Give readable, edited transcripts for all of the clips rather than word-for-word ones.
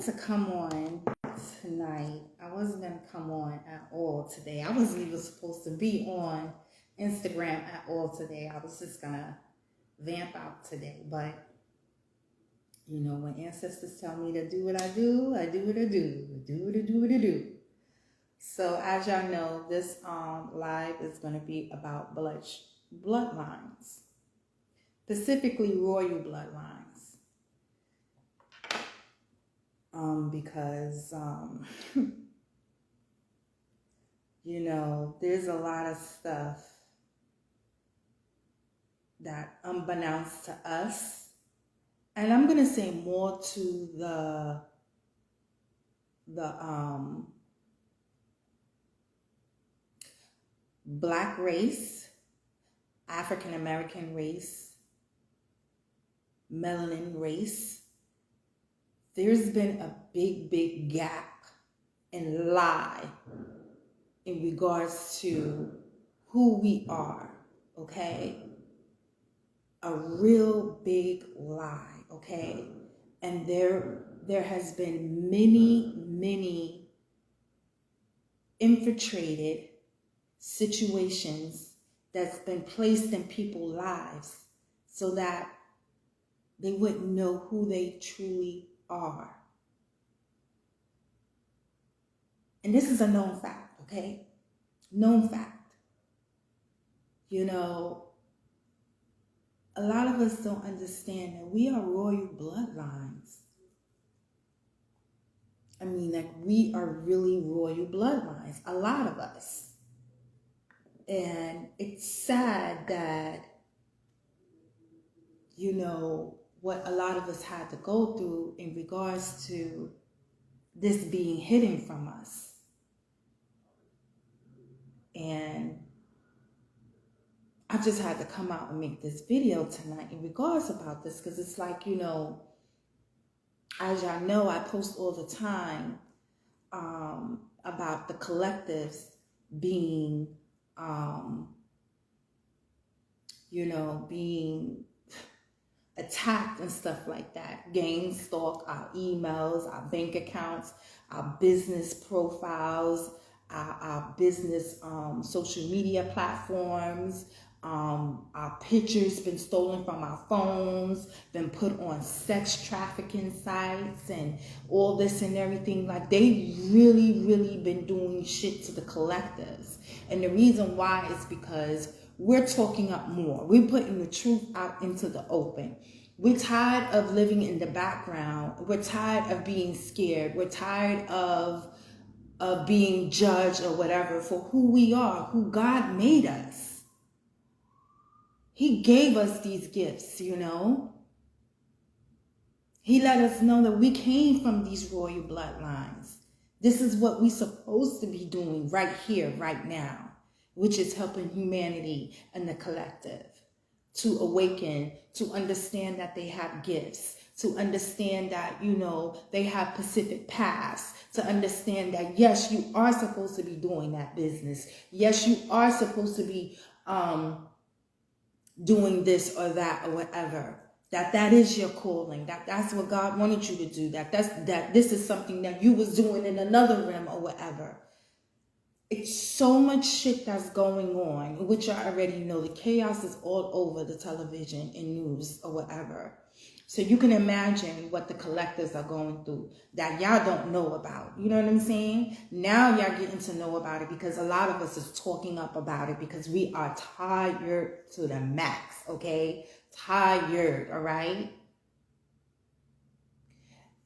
to come on tonight. I wasn't going to come on at all today. I wasn't even supposed to be on Instagram at all today. I was just going to vamp out today. But, you know, when ancestors tell me to do what I do, I do what I do. I do what I do what I do. So as y'all know, this live is going to be about bloodlines, specifically royal bloodlines. Because, you know, there's a lot of stuff that unbeknownst to us, and I'm going to say more to the Black race, African American race, melanin race. There's been a big gap and lie in regards to who we are, okay? A real big lie, okay? And there has been many infiltrated situations that's been placed in people's lives so that they wouldn't know who they truly are. And this is a known fact, okay? Known fact. You know, a lot of us don't understand that we are royal bloodlines. I mean, like, we are really royal bloodlines, a lot of us. And it's sad that, you know, what a lot of us had to go through in regards to this being hidden from us. And I just had to come out and make this video tonight in regards about this, because it's like, you know, as y'all know, I post all the time about the collectives being, you know, being attacked and stuff like that. Gang stalk our emails, our bank accounts, our business profiles, our business social media platforms. Our pictures been stolen from our phones, been put on sex trafficking sites and all this and everything. Like, they really been doing shit to the collectives. And the reason why is because we're talking up more. We're putting the truth out into the open. We're tired of living in the background. We're tired of being scared. We're tired of being judged or whatever for who we are, who God made us. He gave us these gifts, you know. He let us know that we came from these royal bloodlines. This is what we're supposed to be doing right here, right now, which is helping humanity and the collective to awaken, to understand that they have gifts, to understand that, you know, they have Pacific paths, to understand that, yes, you are supposed to be doing that business. Yes, you are supposed to be doing this or that or whatever. That is your calling. That's what God wanted you to do. That this is something that you was doing in another realm or whatever. It's so much shit that's going on, which I already know. The chaos is all over the television and news or whatever. So you can imagine what the collectors are going through that y'all don't know about. You know what I'm saying? Now y'all getting to know about it because a lot of us is talking up about it because we are tired to the max, okay? Tired, all right?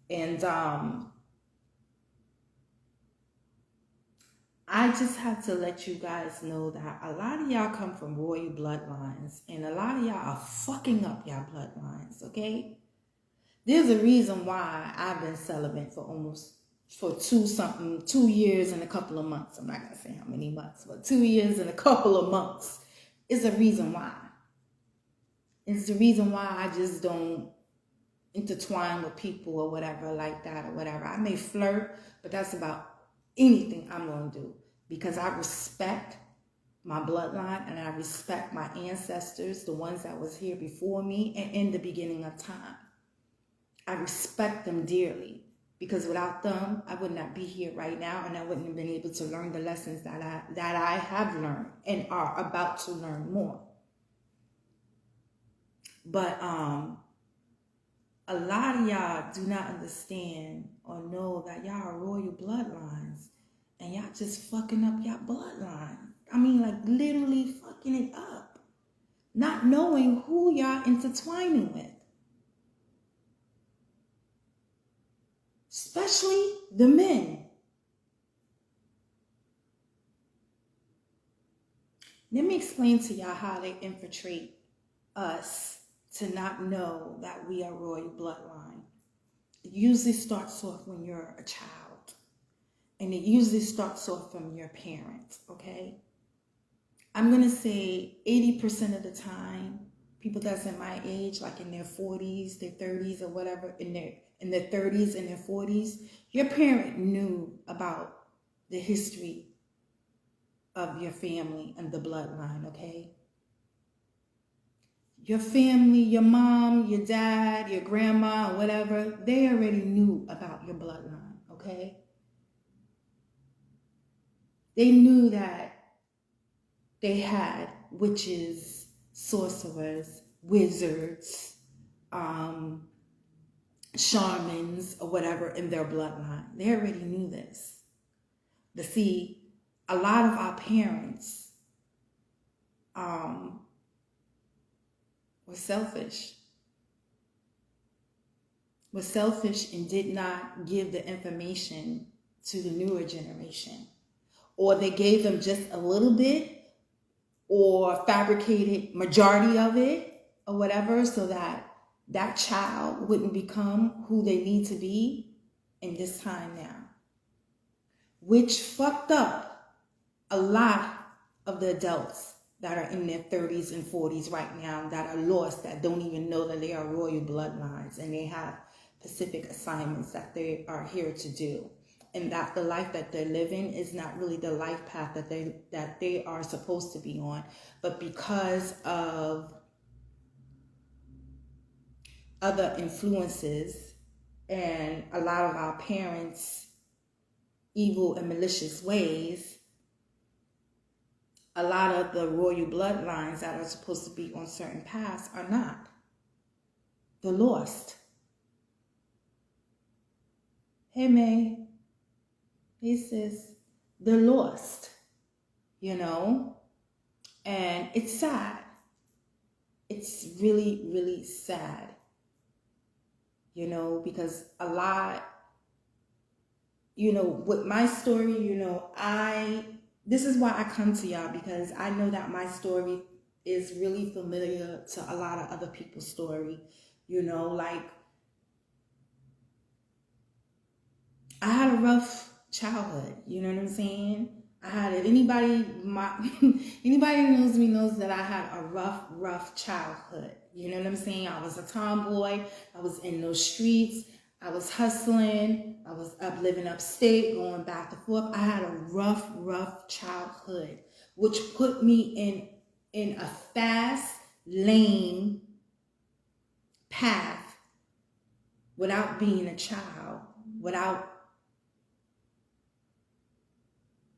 And I just have to let you guys know that a lot of y'all come from royal bloodlines, and a lot of y'all are fucking up y'all bloodlines, okay? There's a reason why I've been celibate for 2 years and a couple of months. I'm not gonna say how many months, but 2 years and a couple of months is a reason why. It's the reason why I just don't intertwine with people or whatever like that or whatever. I may flirt, but that's about anything I'm going to do because I respect my bloodline and I respect my ancestors, the ones that was here before me and in the beginning of time. I respect them dearly. Because without them, I would not be here right now, and I wouldn't have been able to learn the lessons that I have learned and are about to learn more. But a lot of y'all do not understand or know that y'all are royal bloodlines, and y'all just fucking up y'all bloodline. I mean, like literally fucking it up, not knowing who y'all intertwining with. Especially the men. Let me explain to y'all how they infiltrate us to not know that we are royal bloodline. It usually starts off when you're a child. And it usually starts off from your parents, okay? I'm going to say 80% of the time, people that's in my age, like in their 40s, their 30s, or whatever, in their 30s and their 40s, your parent knew about the history of your family and the bloodline, okay? Your family, your mom, your dad, your grandma, whatever, they already knew about your bloodline, okay? They knew that they had witches, sorcerers, wizards, shamans, or whatever in their bloodline. They already knew this. But see, a lot of our parents were selfish. Were selfish and did not give the information to the newer generation. Or they gave them just a little bit, or fabricated majority of it, or whatever, so that that child wouldn't become who they need to be in this time now. Which fucked up a lot of the adults that are in their 30s and 40s right now that are lost, that don't even know that they are royal bloodlines and they have specific assignments that they are here to do. And that the life that they're living is not really the life path that they are supposed to be on, but because of other influences and a lot of our parents' evil and malicious ways, a lot of the royal bloodlines that are supposed to be on certain paths are not. They're lost. Hey, May. He says, they're lost, you know, and it's sad. It's really, really sad, you know, because a lot, you know, with my story, you know, this is why I come to y'all, because I know that my story is really familiar to a lot of other people's story, you know, like I had a rough childhood, you know what I'm saying? I had it. Anybody who knows me knows that I had a rough childhood. You know what I'm saying? I was a tomboy. I was in those streets. I was hustling. I was living upstate, going back and forth. I had a rough childhood, which put me in a fast lane path without being a child, without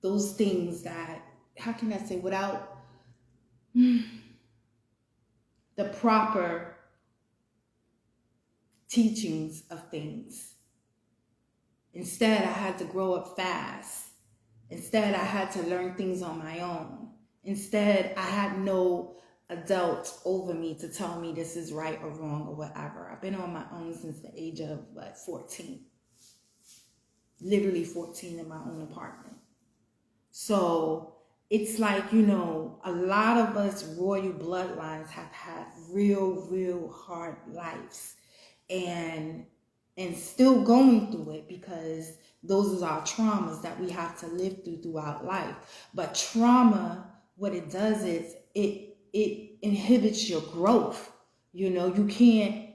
those things that, how can I say, without the proper teachings of things. Instead, I had to grow up fast. Instead, I had to learn things on my own. Instead, I had no adult over me to tell me this is right or wrong or whatever. I've been on my own since the age of 14. Literally 14 in my own apartment. So it's like, you know, a lot of us royal bloodlines have had real hard lives and still going through it, because those are our traumas that we have to live throughout life. But trauma, what it does is it inhibits your growth. You know, you can't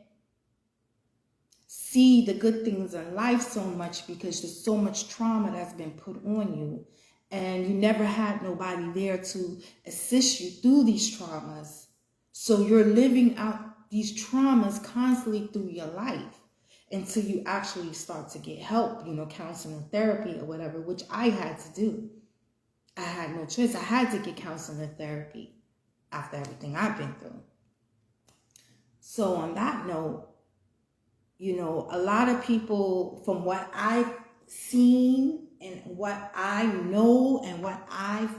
see the good things in life so much because there's so much trauma that's been put on you. And you never had nobody there to assist you through these traumas. So you're living out these traumas constantly through your life. until you actually start to get help, counseling, therapy, or whatever, which I had to do. I had no choice. I had to get counseling and therapy after everything I've been through. So on that note, a lot of people, from what I've seen and what I know and what I've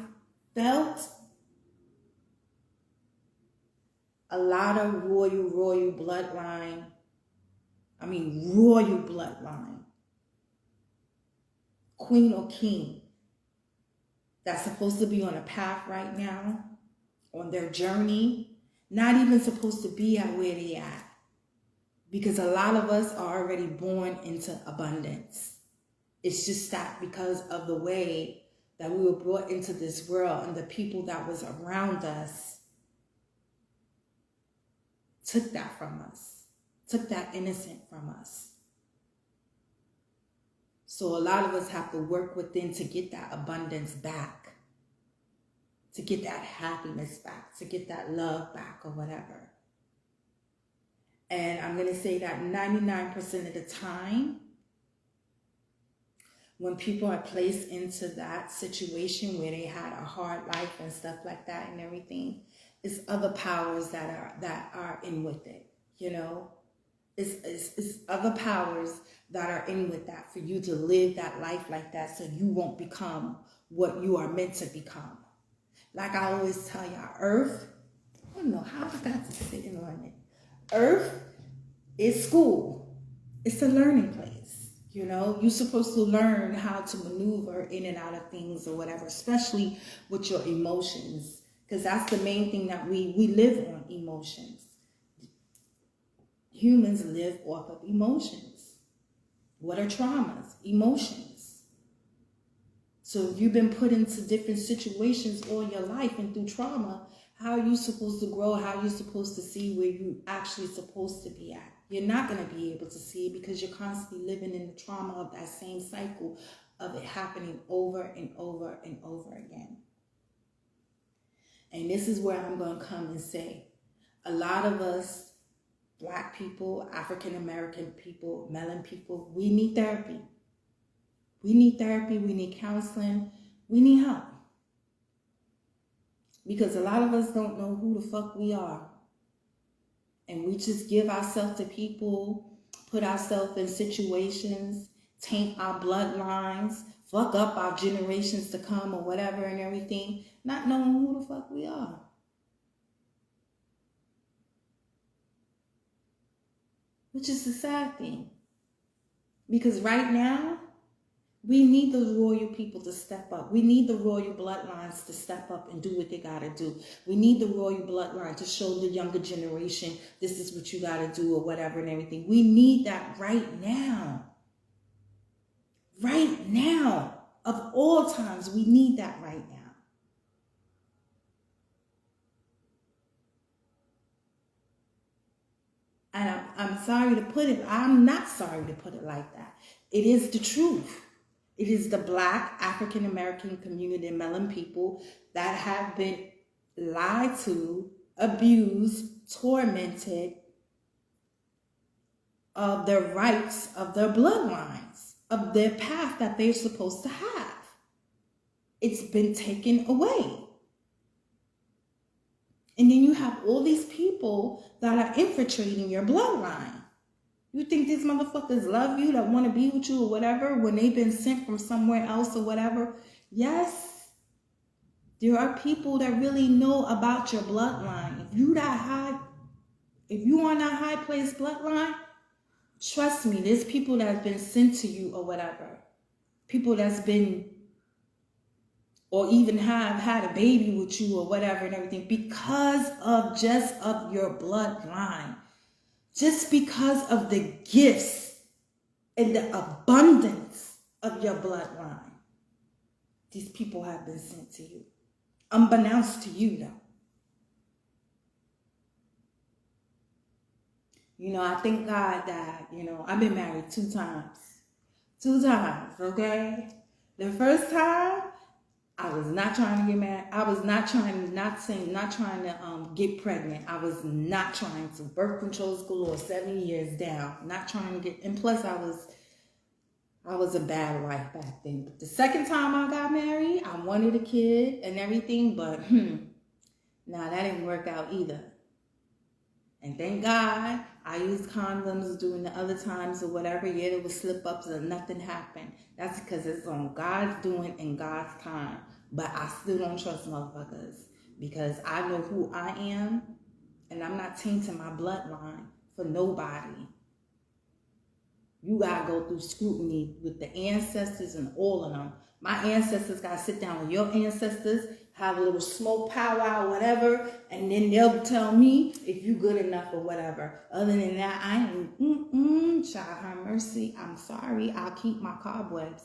felt, a lot of royal bloodline, queen or king, that's supposed to be on a path right now, on their journey, not even supposed to be at where they at. Because a lot of us are already born into abundance. It's just that because of the way that we were brought into this world and the people that was around us took that from us, took that innocence from us. So a lot of us have to work within to get that abundance back, to get that happiness back, to get that love back or whatever. And I'm going to say that 99% of the time, when people are placed into that situation where they had a hard life and stuff like that and everything, it's other powers that are in with it, It's other powers that are in with that for you to live that life like that so you won't become what you are meant to become. Like I always tell y'all, Earth, I don't know how I got to sitting on it. Earth is school. It's a learning place. You're supposed to learn how to maneuver in and out of things or whatever, especially with your emotions, because that's the main thing that we live on, emotions. Humans live off of emotions. What are traumas? Emotions. So if you've been put into different situations all your life and through trauma, how are you supposed to grow? How are you supposed to see where you actually supposed to be at? You're not going to be able to see it because you're constantly living in the trauma of that same cycle of it happening over and over and over again. And this is where I'm going to come and say, a lot of us, Black people, African American people, melon people, we need therapy. We need therapy, we need counseling, we need help. Because a lot of us don't know who the fuck we are. And we just give ourselves to people, put ourselves in situations, taint our bloodlines, fuck up our generations to come or whatever and everything, not knowing who the fuck we are. Which is the sad thing. Because right now, we need the royal people to step up. We need the royal bloodlines to step up and do what they got to do. We need the royal bloodline to show the younger generation, this is what you got to do or whatever and everything. We need that right now. Right now. Of all times, we need that right now. And I'm sorry to put it, I'm not sorry to put it like that. It is the truth. It is the Black African American community and melon people that have been lied to, abused, tormented of their rights, of their bloodlines, of their path that they're supposed to have. It's been taken away. And then you have all these people that are infiltrating your bloodline. You think these motherfuckers love you, that want to be with you or whatever, when they've been sent from somewhere else or whatever? Yes, there are people that really know about your bloodline. If you on that high place bloodline, trust me, there's people that have been sent to you or whatever. People that's been, or even have had a baby with you or whatever and everything, because of just of your bloodline. Just because of the gifts and the abundance of your bloodline. These people have been sent to you. Unbeknownst to you, though. I thank God that, I've been married 2 times. 2 times, okay? The first time, I was not trying to get married. I was not trying, not trying to get pregnant. I was not trying to. Birth control school or 7 years down. Not trying to get, and plus I was a bad wife back then. But the second time I got married, I wanted a kid and everything, but nah, that didn't work out either. And thank God I used condoms during the other times or whatever. Yeah, there was slip ups and nothing happened. That's because it's on God's doing and God's time. But I still don't trust motherfuckers because I know who I am and I'm not tainting my bloodline for nobody. You gotta go through scrutiny with the ancestors and all of them. My ancestors gotta sit down with your ancestors, have a little smoke powwow, whatever, and then they'll tell me if you good enough or whatever. Other than that, I ain't, child have mercy. I'm sorry, I'll keep my cobwebs.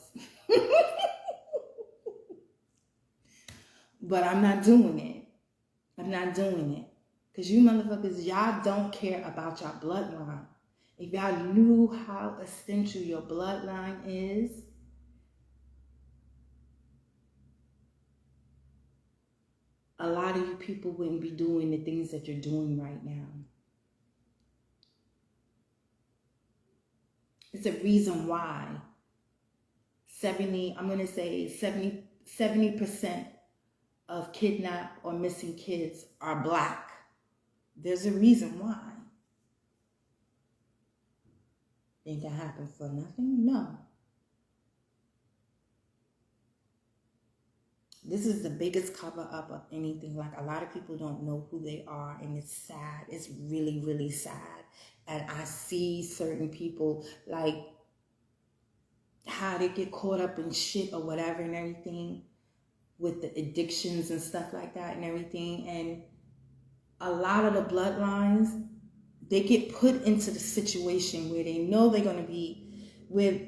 But I'm not doing it. I'm not doing it. Because you motherfuckers, y'all don't care about your bloodline. If y'all knew how essential your bloodline is, a lot of you people wouldn't be doing the things that you're doing right now. It's a reason why 70% of kidnapped or missing kids are Black. There's a reason why. Think that happened for nothing? No. This is the biggest cover up of anything. Like, a lot of people don't know who they are, and it's sad. It's really, really sad. And I see certain people, like, how they get caught up in shit or whatever and everything with the addictions and stuff like that and everything. And a lot of the bloodlines, they get put into the situation where they know they're going to be with,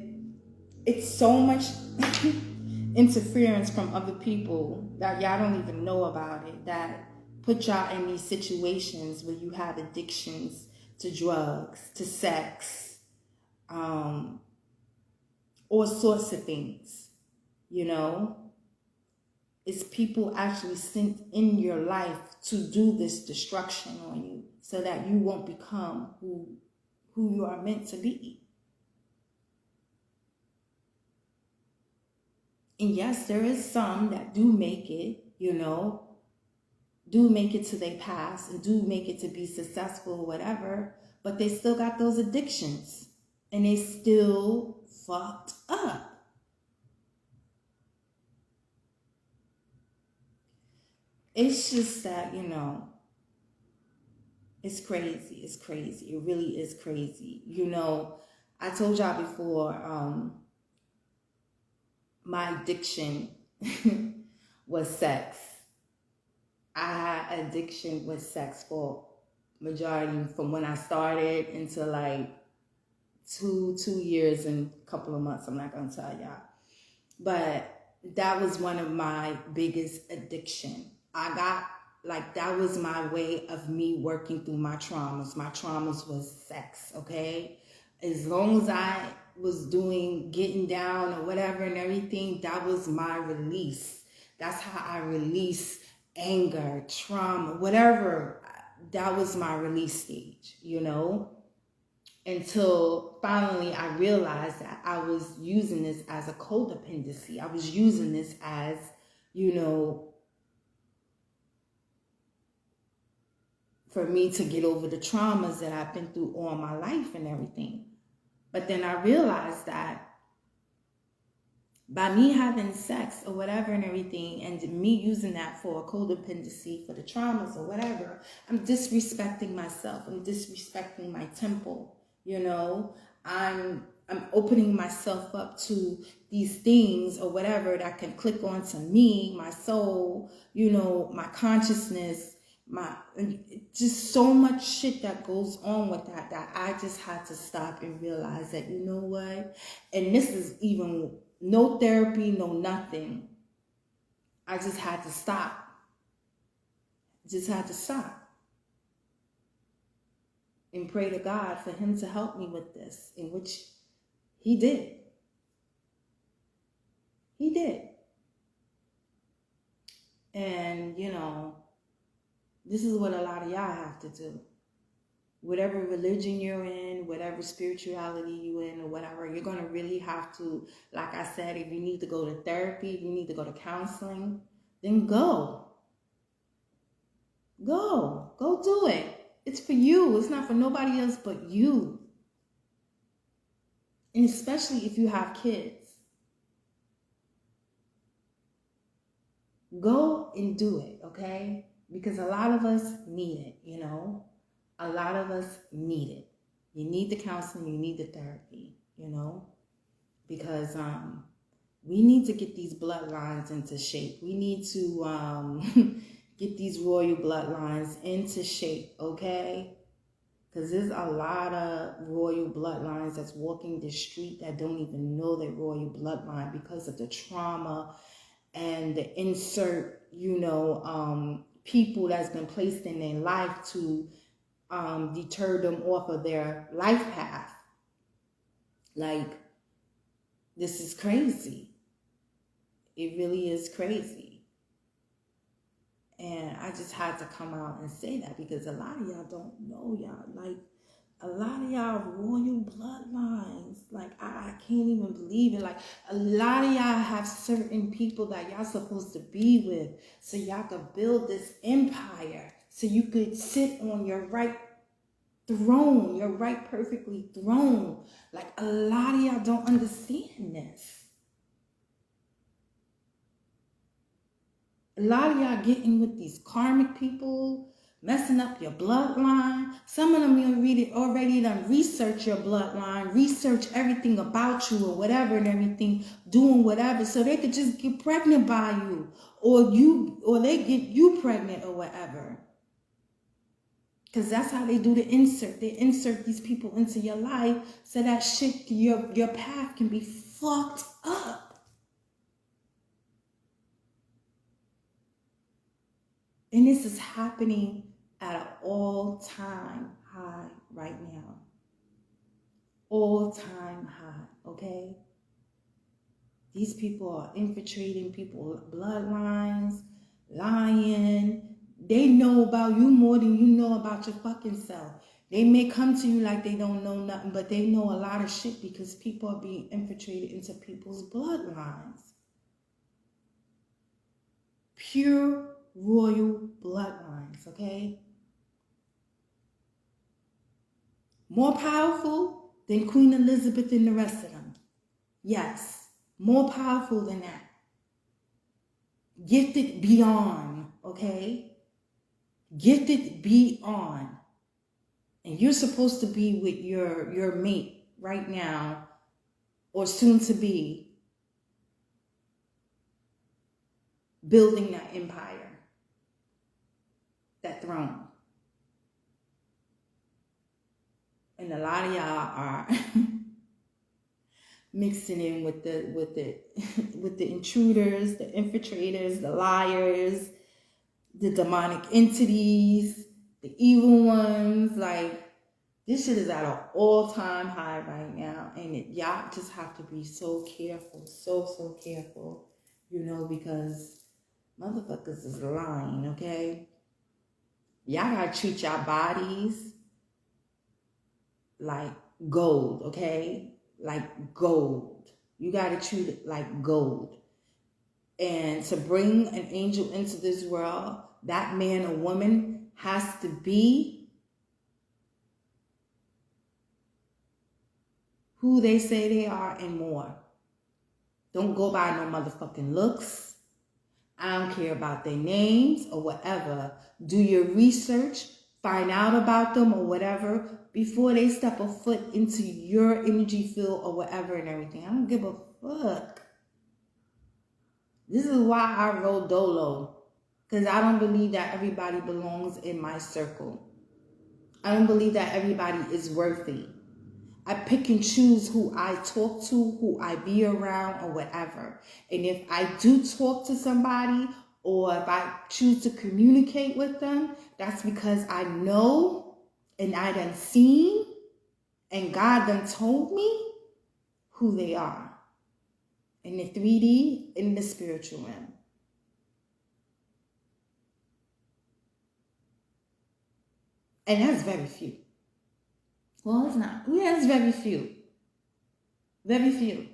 it's so much interference from other people that y'all don't even know about it, that put y'all in these situations where you have addictions to drugs, to sex, all sorts of things, you know. It's people actually sent in your life to do this destruction on you so that you won't become who you are meant to be. And yes, there is some that do make it, you know, do make it to their past and do make it to be successful or whatever, but they still got those addictions and they still fucked up. It's just that, you know, it's crazy. It's crazy. It really is crazy. You know, I told y'all before, my addiction was sex. I had addiction with sex for majority from when I started into like two years and a couple of months. I'm not going to tell y'all. But that was one of my biggest addiction. That was my way of me working through my traumas. My traumas was sex, okay? As long as I was getting down or whatever and everything, that was my release. That's how I release anger, trauma, whatever. That was my release stage, you know? Until finally I realized that I was using this as a codependency. I was using this as, you know, for me to get over the traumas that I've been through all my life and everything. But then I realized that by me having sex or whatever and everything, and me using that for a codependency for the traumas or whatever, I'm disrespecting myself. I'm disrespecting my temple. You know, I'm opening myself up to these things or whatever that can click onto me, my soul, you know, my consciousness, just so much shit that goes on with that I just had to stop and realize that, you know what? And this is even no therapy, no nothing. I just had to stop. Just had to stop. And pray to God for him to help me with this, in which he did. He did. And, this is what a lot of y'all have to do. Whatever religion you're in, whatever spirituality you're in, or whatever, you're going to really have to, like I said, if you need to go to therapy, if you need to go to counseling, then go. Go do it. It's for you. It's not for nobody else but you. And especially if you have kids. Go and do it, okay? Because a lot of us need it, A lot of us need it. You need the counseling, you need the therapy, Because we need to get these bloodlines into shape. We need to get these royal bloodlines into shape, okay? Because there's a lot of royal bloodlines that's walking the street that don't even know their royal bloodline because of the trauma and the insert, people that's been placed in their life to deter them off of their life path. Like, this is crazy. It really is crazy. And I just had to come out and say that because a lot of y'all don't know, y'all. Like, a lot of y'all royal bloodlines. Like, I can't even believe it. Like, a lot of y'all have certain people that y'all supposed to be with so y'all could build this empire. So you could sit on your right throne, your right perfectly throne. Like, a lot of y'all don't understand this. A lot of y'all getting with these karmic people, messing up your bloodline. Some of them you already done research your bloodline, research everything about you or whatever and everything, doing whatever, so they could just get pregnant by you, or they get you pregnant or whatever. Because that's how they do the insert. They insert these people into your life so that shit, your path can be fucked up. And this is happening at an all-time high right now. All-time high, okay? These people are infiltrating people's bloodlines, lying. They know about you more than you know about your fucking self. They may come to you like they don't know nothing, but they know a lot of shit because people are being infiltrated into people's bloodlines. Pure royal bloodlines, okay? More powerful than Queen Elizabeth and the rest of them. Yes, more powerful than that. Gifted beyond, okay? Gifted beyond. And you're supposed to be with your mate right now, or soon to be, building that empire, that throne. And a lot of y'all are mixing in with the intruders, the infiltrators, the liars, the demonic entities, the evil ones. Like, this shit is at an all-time high right now, and y'all just have to be so careful, so careful, because motherfuckers is lying, okay? Y'all gotta treat y'all bodies like gold, okay? Like gold. You gotta treat it like gold. And to bring an angel into this world, that man or woman has to be who they say they are and more. Don't go by no motherfucking looks. I don't care about their names or whatever. Do your research, find out about them or whatever before they step a foot into your energy field or whatever and everything. I don't give a fuck. This is why I roll dolo. Because I don't believe that everybody belongs in my circle. I don't believe that everybody is worthy. I pick and choose who I talk to, who I be around, or whatever. And if I do talk to somebody, or if I choose to communicate with them, that's because I know and I done seen and God done told me who they are in the 3D, in the spiritual realm. And that's very few. Well, it's not. Yeah, it's very few. Very few.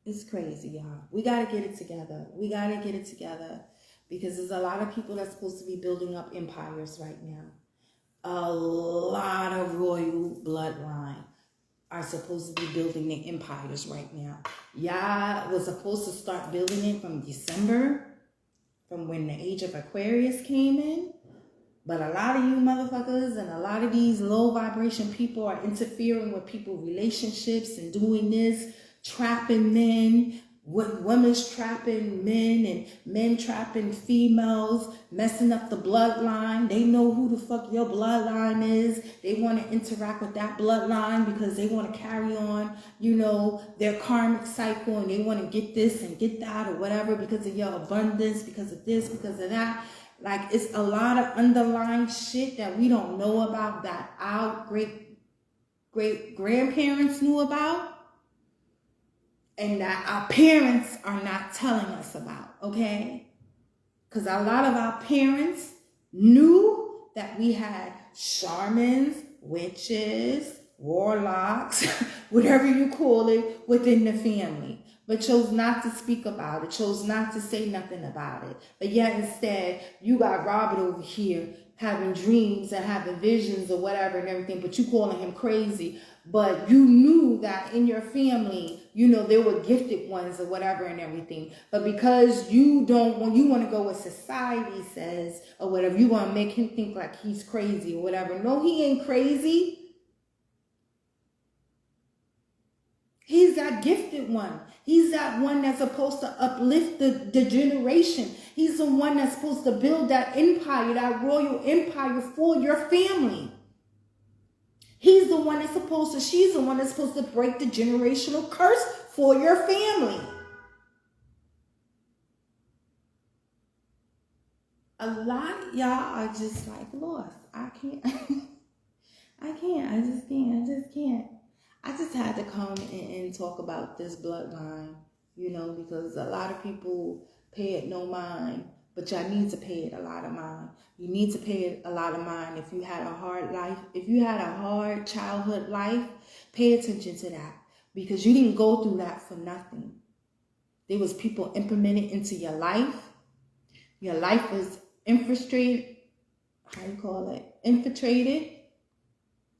It's crazy, y'all. We got to get it together. We got to get it together because there's a lot of people that's supposed to be building up empires right now. A lot of royal bloodline are supposed to be building their empires right now. Y'all was supposed to start building it from December, from when the age of Aquarius came in. But a lot of you motherfuckers and a lot of these low vibration people are interfering with people's relationships and doing this, trapping men, women's trapping men and men trapping females, messing up the bloodline. They know who the fuck your bloodline is. They want to interact with that bloodline because they want to carry on, you know, their karmic cycle, and they want to get this and get that or whatever because of your abundance, because of this, because of that. Like, it's a lot of underlying shit that we don't know about that our great grandparents knew about and that our parents are not telling us about, okay? Because a lot of our parents knew that we had shamans, witches, warlocks, whatever you call it, within the family, but chose not to speak about it, chose not to say nothing about it. But yet instead, you got Robert over here having dreams and having visions or whatever and everything, but you calling him crazy. But you knew that in your family, you know, there were gifted ones or whatever and everything. But because you want to go what society says or whatever, you want to make him think like he's crazy or whatever. No, he ain't crazy. He's that gifted one. He's that one that's supposed to uplift the generation. He's the one that's supposed to build that empire, that royal empire for your family. He's the one that's she's the one that's supposed to break the generational curse for your family. A lot of y'all are just like lost. I can't. I just can't. I just had to come and talk about this bloodline, you know, because a lot of people pay it no mind, but y'all need to pay it a lot of mind. You need to pay it a lot of mind. If you had a hard life, if you had a hard childhood life, pay attention to that because you didn't go through that for nothing. There was people implemented into your life. Your life was infiltrated. Infiltrated.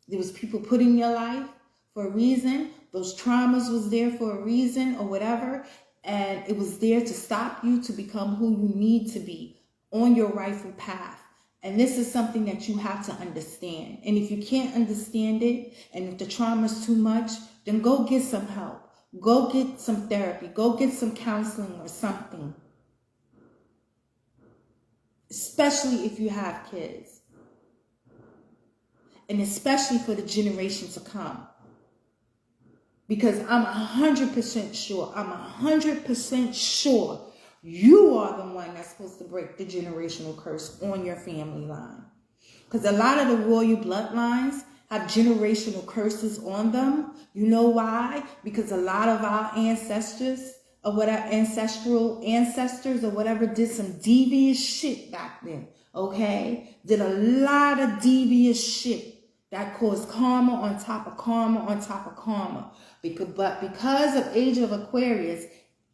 There was people put in your life for a reason. Those traumas was there for a reason or whatever. And it was there to stop you to become who you need to be on your rightful path. And this is something that you have to understand. And if you can't understand it, and if the trauma is too much, then go get some help. Go get some therapy. Go get some counseling or something. Especially if you have kids. And especially for the generation to come. Because I'm 100% sure you are the one that's supposed to break the generational curse on your family line. Because a lot of the royal bloodlines have generational curses on them. You know why? Because a lot of our ancestors or whatever, ancestral ancestors or whatever did some devious shit back then. Okay? Did a lot of devious shit. That caused karma on top of karma on top of karma. But because of Age of Aquarius,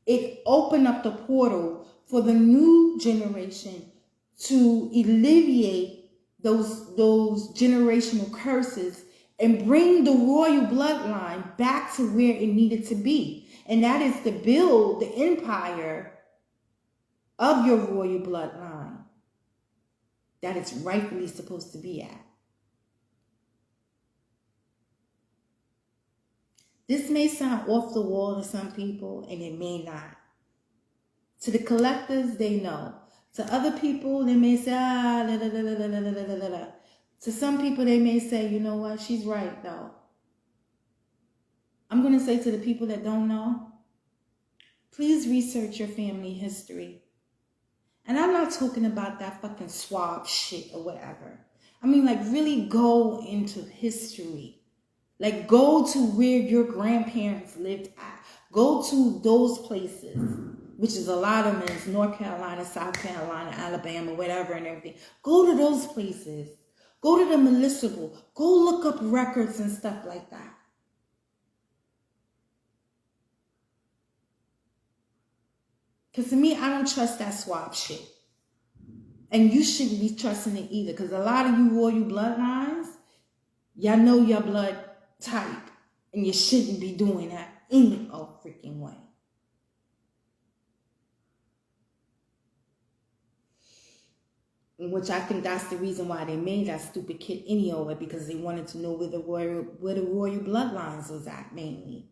it opened up the portal for the new generation to alleviate those generational curses and bring the royal bloodline back to where it needed to be. And that is to build the empire of your royal bloodline that it's rightfully supposed to be at. This may sound off the wall to some people, and it may not. To the collectors, they know. To other people, they may say, la, la, la, la, la, la, la, la. To some people, they may say, you know what, she's right, though. I'm going to say to the people that don't know, please research your family history. And I'm not talking about that fucking swab shit or whatever. I mean, like, really go into history. Like, go to where your grandparents lived at. Go to those places which is a lot of them is North Carolina, South Carolina, Alabama, whatever and everything. Go to those places. Go to the municipal. Go look up records and stuff like that. Because to me, I don't trust that swap shit. And you shouldn't be trusting it either. Because a lot of you royal bloodlines, y'all know your blood type. And you shouldn't be doing that any freaking way. Which I think that's the reason why they made that stupid kit anyway, because they wanted to know where the royal bloodlines was at mainly.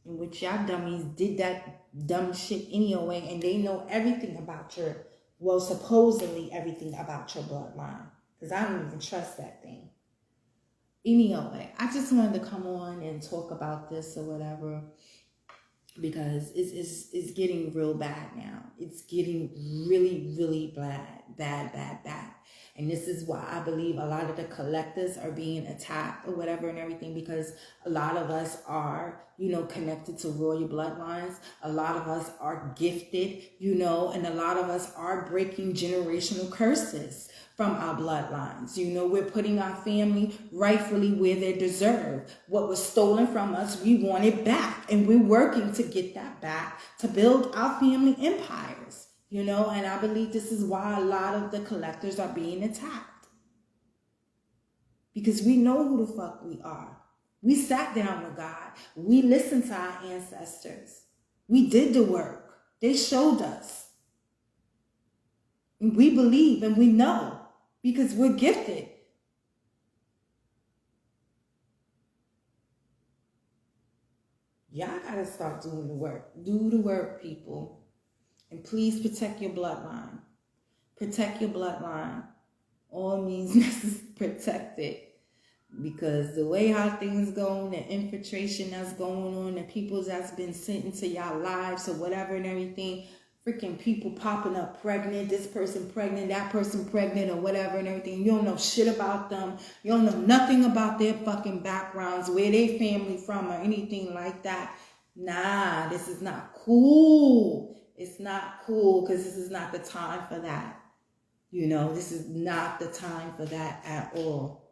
In which y'all dummies did that dumb shit anyway, and they know everything about supposedly everything about your bloodline. Because I don't even trust that thing. Anyway, I just wanted to come on and talk about this or whatever, because it's getting real bad now. It's getting really, really bad. And this is why I believe a lot of the collectors are being attacked or whatever and everything, because a lot of us are, connected to royal bloodlines. A lot of us are gifted, and a lot of us are breaking generational curses from our bloodlines. We're putting our family rightfully where they deserve. What was stolen from us, we want it back. And we're working to get that back to build our family empires, and I believe this is why a lot of the collectors are being attacked. Because we know who the fuck we are. We sat down with God. We listened to our ancestors. We did the work. They showed us. And we believe and we know. Because we're gifted. Y'all gotta start doing the work. Do the work, people. And please protect your bloodline. Protect your bloodline. All means necessary, protect it. Because the way how things go, the infiltration that's going on, the people that's been sent into y'all lives or whatever and everything, freaking people popping up pregnant, this person pregnant, that person pregnant or whatever and everything. You don't know shit about them. You don't know nothing about their fucking backgrounds, where they family from or anything like that. Nah, this is not cool. It's not cool, because this is not the time for that. This is not the time for that at all.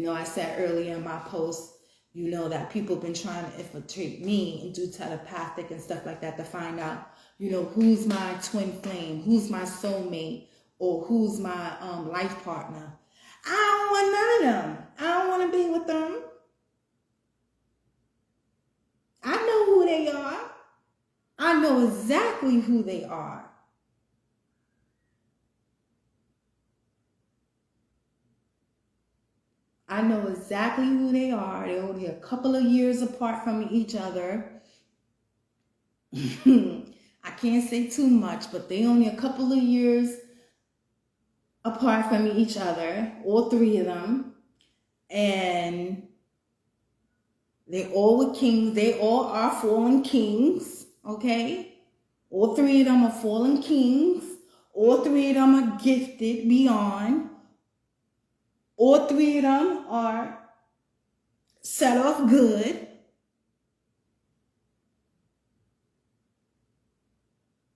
I said earlier in my post, that people have been trying to infiltrate me and do telepathic and stuff like that to find out, who's my twin flame, who's my soulmate, or who's my life partner. I don't want none of them. I don't want to be with them. I know who they are. I know exactly who they are. I know exactly who they are. They're only a couple of years apart from each other. I can't say too much, but they only a couple of years apart from each other, all three of them. And they all were kings. They all are fallen kings, okay? All three of them are fallen kings. All three of them are gifted beyond. All three of them are set off good.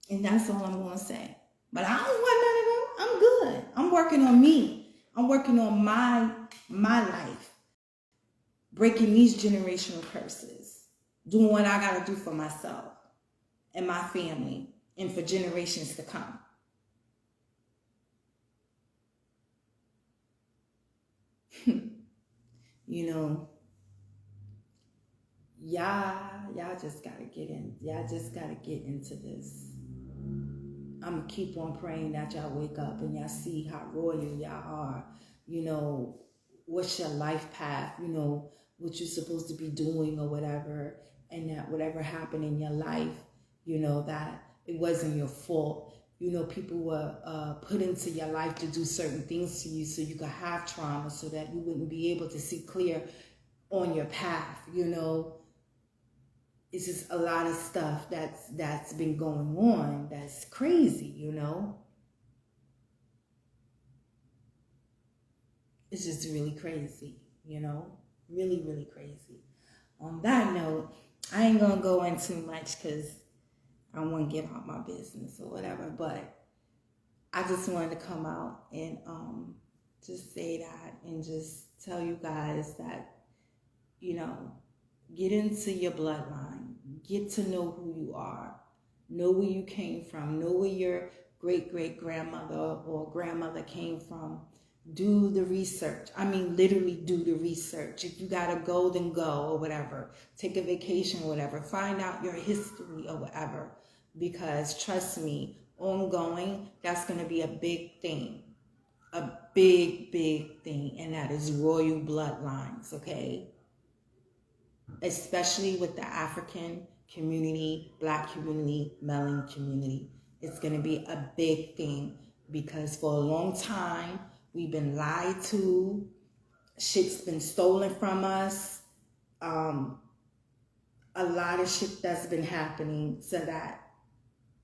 And that's all I'm going to say. But I don't want none of them. I'm good. I'm working on me. I'm working on my life. Breaking these generational curses. Doing what I got to do for myself and my family and for generations to come. Y'all just gotta get in. Y'all just gotta get into this. I'm gonna keep on praying that y'all wake up and y'all see how royal y'all are. What's your life path? What you're supposed to be doing or whatever, and that whatever happened in your life, that it wasn't your fault. People were put into your life to do certain things to you so you could have trauma, so that you wouldn't be able to see clear on your path. It's just a lot of stuff that's been going on that's crazy. It's just really crazy, really, really crazy. On that note, I ain't gonna go into much because I don't want to get out my business or whatever, but I just wanted to come out and just say that and just tell you guys that, get into your bloodline, get to know who you are, know where you came from, know where your great-great-grandmother or grandmother came from. Do the research. I mean, literally do the research. If you gotta go, then go, or whatever. Take a vacation or whatever. Find out your history or whatever. Because trust me, ongoing, that's gonna be a big thing. A big, big thing. And that is royal bloodlines, okay? Especially with the African community, Black community, Melanin community. It's gonna be a big thing because for a long time, we've been lied to. Shit's been stolen from us. A lot of shit that's been happening so that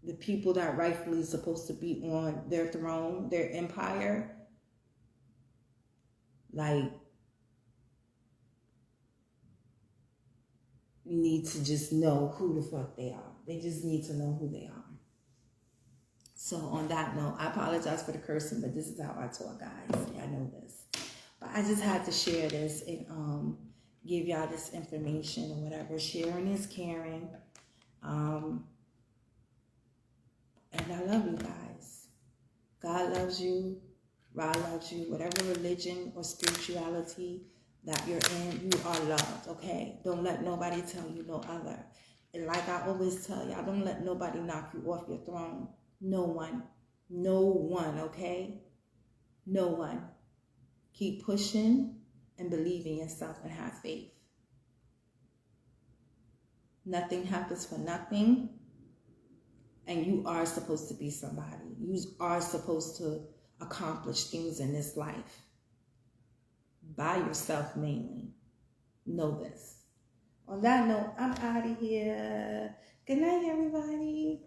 the people that rightfully supposed to be on their throne, their empire, like, need to just know who the fuck they are. They just need to know who they are. So on that note, I apologize for the cursing, but this is how I talk, guys. Yeah, I know this. But I just had to share this and give y'all this information or whatever. Sharing is caring. And I love you guys. God loves you. Ra loves you. Whatever religion or spirituality that you're in, you are loved, okay? Don't let nobody tell you no other. And like I always tell y'all, don't let nobody knock you off your throne. No one. No one, okay? No one. Keep pushing and believe in yourself and have faith. Nothing happens for nothing. And you are supposed to be somebody. You are supposed to accomplish things in this life. By yourself mainly. Know this. On that note, I'm out of here. Good night, everybody.